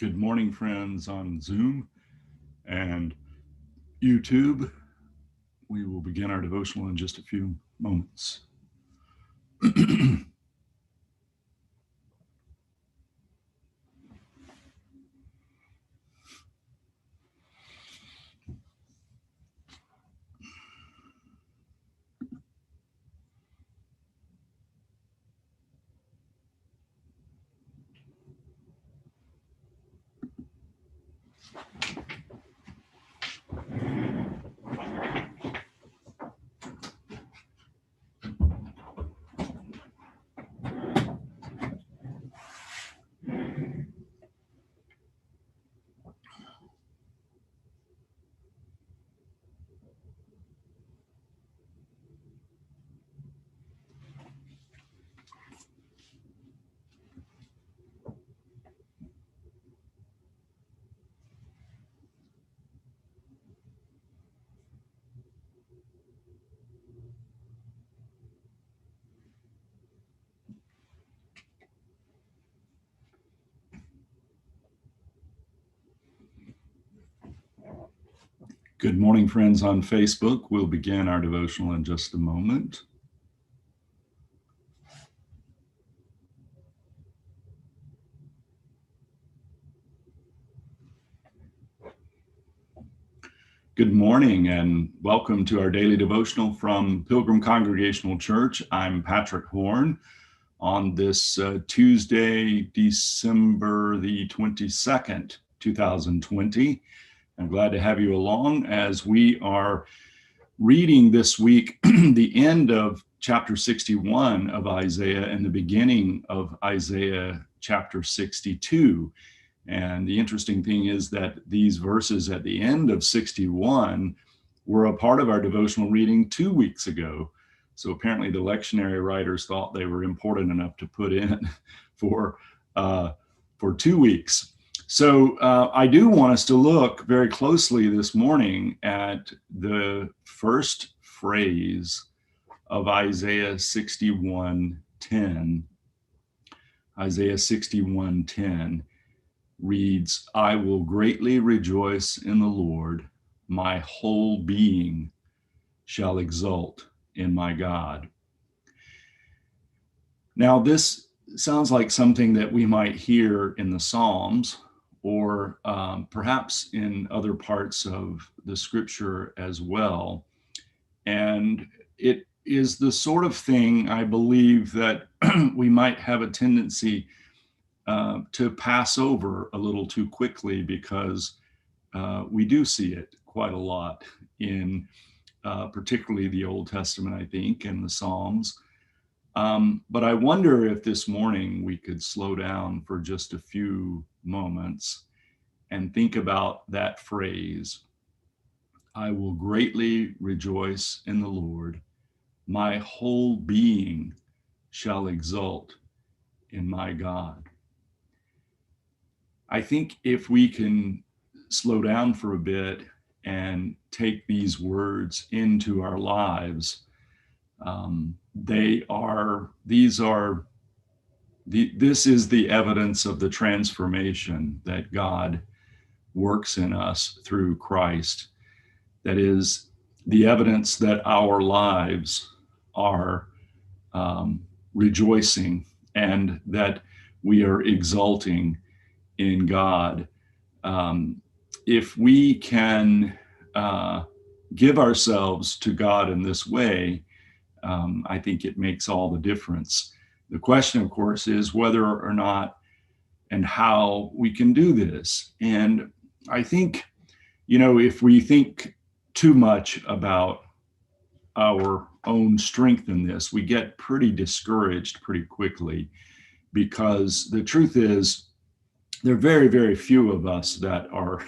Good morning, friends on Zoom and YouTube. We will begin our devotional in just a few moments. Good morning, friends on Facebook. We'll begin our devotional in just a moment. Good morning and welcome to our daily devotional from Pilgrim Congregational Church. I'm Patrick Horn. On this Tuesday, December the 22nd, 2020. I'm glad to have you along as we are reading this week the end of chapter 61 of Isaiah and the beginning of Isaiah chapter 62. And the interesting thing is that these verses at the end of 61 were a part of our devotional reading 2 weeks ago. So apparently the lectionary writers thought they were important enough to put in for 2 weeks. So I do want us to look very closely this morning at the first phrase of Isaiah 61:10. Isaiah 61:10 reads, "I will greatly rejoice in the Lord. My whole being shall exult in my God." Now, this sounds like something that we might hear in the Psalms or perhaps in other parts of the scripture as well. And it is the sort of thing, I believe, that we might have a tendency to pass over a little too quickly because we do see it quite a lot in particularly the Old Testament, I think, and the Psalms. But I wonder if this morning we could slow down for just a few moments and think about that phrase, "I will greatly rejoice in the Lord. My whole being shall exult in my God." I think if we can slow down for a bit and take these words into our lives, this is the evidence of the transformation that God works in us through Christ. That is the evidence that our lives are rejoicing and that we are exulting in God. If we can give ourselves to God in this way, I think it makes all the difference. The question, of course, is whether or not and how we can do this. And I think, if we think too much about our own strength in this, we get pretty discouraged pretty quickly, because the truth is there are very, very few of us that are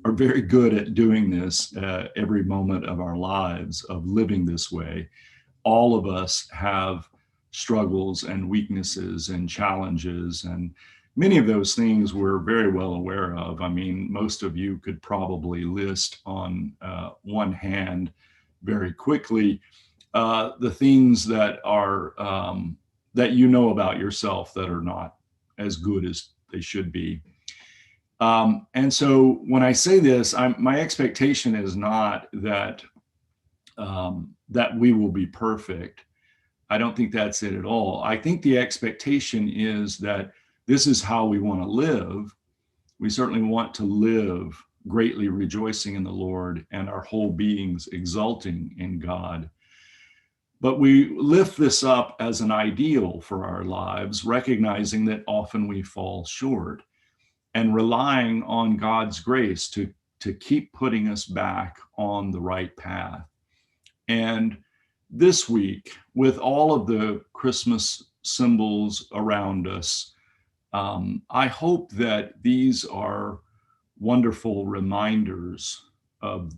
very good at doing this every moment of our lives, of living this way. All of us have struggles and weaknesses and challenges, and many of those things we're very well aware of. I mean, most of you could probably list on one hand very quickly the things that are that you know about yourself that are not as good as they should be. And so when I say this, my expectation is not that that we will be perfect. I don't think that's it at all. I think the expectation is that this is how we want to live. We certainly want to live greatly rejoicing in the Lord and our whole beings exulting in God. But we lift this up as an ideal for our lives, recognizing that often we fall short and relying on God's grace to keep putting us back on the right path. And this week, with all of the Christmas symbols around us, I hope that these are wonderful reminders of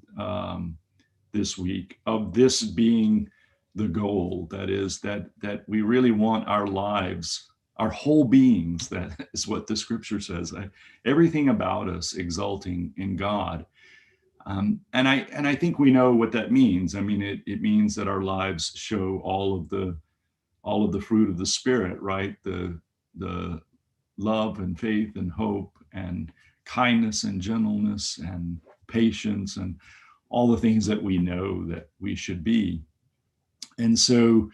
this week, of this being the goal. That is, that we really want our lives, our whole beings, that is what the scripture says, everything about us exulting in God. And I think we know what that means. I mean, it means that our lives show all of the fruit of the Spirit, right? The love and faith and hope and kindness and gentleness and patience and all the things that we know that we should be. And so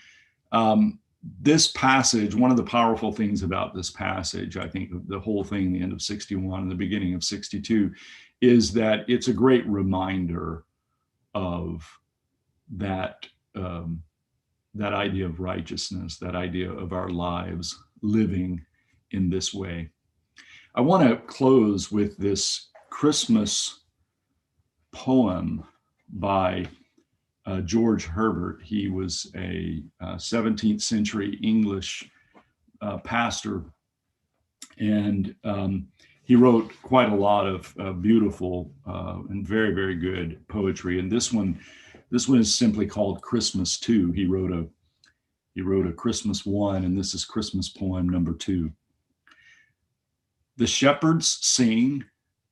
this passage, one of the powerful things about this passage, I think the whole thing, the end of 61 and the beginning of 62, is that it's a great reminder of that that idea of righteousness, that idea of our lives living in this way. I want to close with this Christmas poem by George Herbert. He was a 17th century English pastor, and he wrote quite a lot of beautiful and very, very good poetry. And this one is simply called Christmas 2. He wrote a Christmas 1, and this is Christmas poem number 2. The shepherds sing,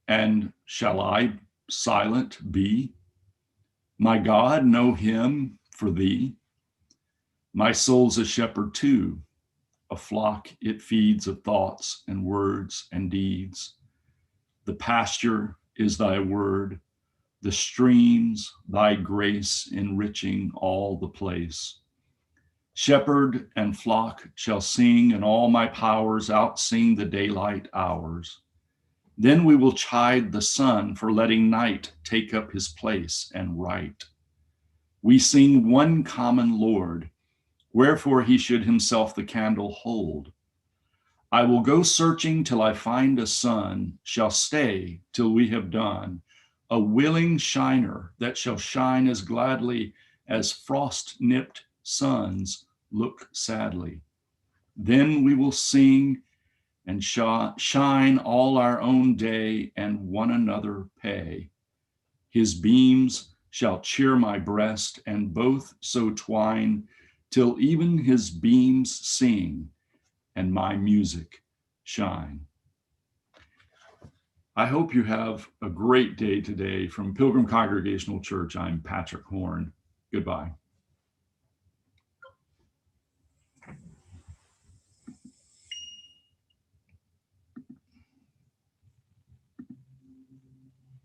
and shall I silent be? My God, no hymn for thee. My soul's a shepherd too. A flock it feeds of thoughts and words and deeds. The pasture is thy word, the streams thy grace enriching all the place. Shepherd and flock shall sing, and all my powers outsing the daylight hours. Then we will chide the sun for letting night take up his place and right. We sing one common Lord, wherefore he should himself the candle hold. I will go searching till I find a sun, shall stay till we have done, a willing shiner that shall shine as gladly as frost-nipped suns look sadly. Then we will sing and shine all our own day and one another pay. His beams shall cheer my breast, and both so twine till even his beams sing and my music shine. I hope you have a great day today. From Pilgrim Congregational Church, I'm Patrick Horn. Goodbye.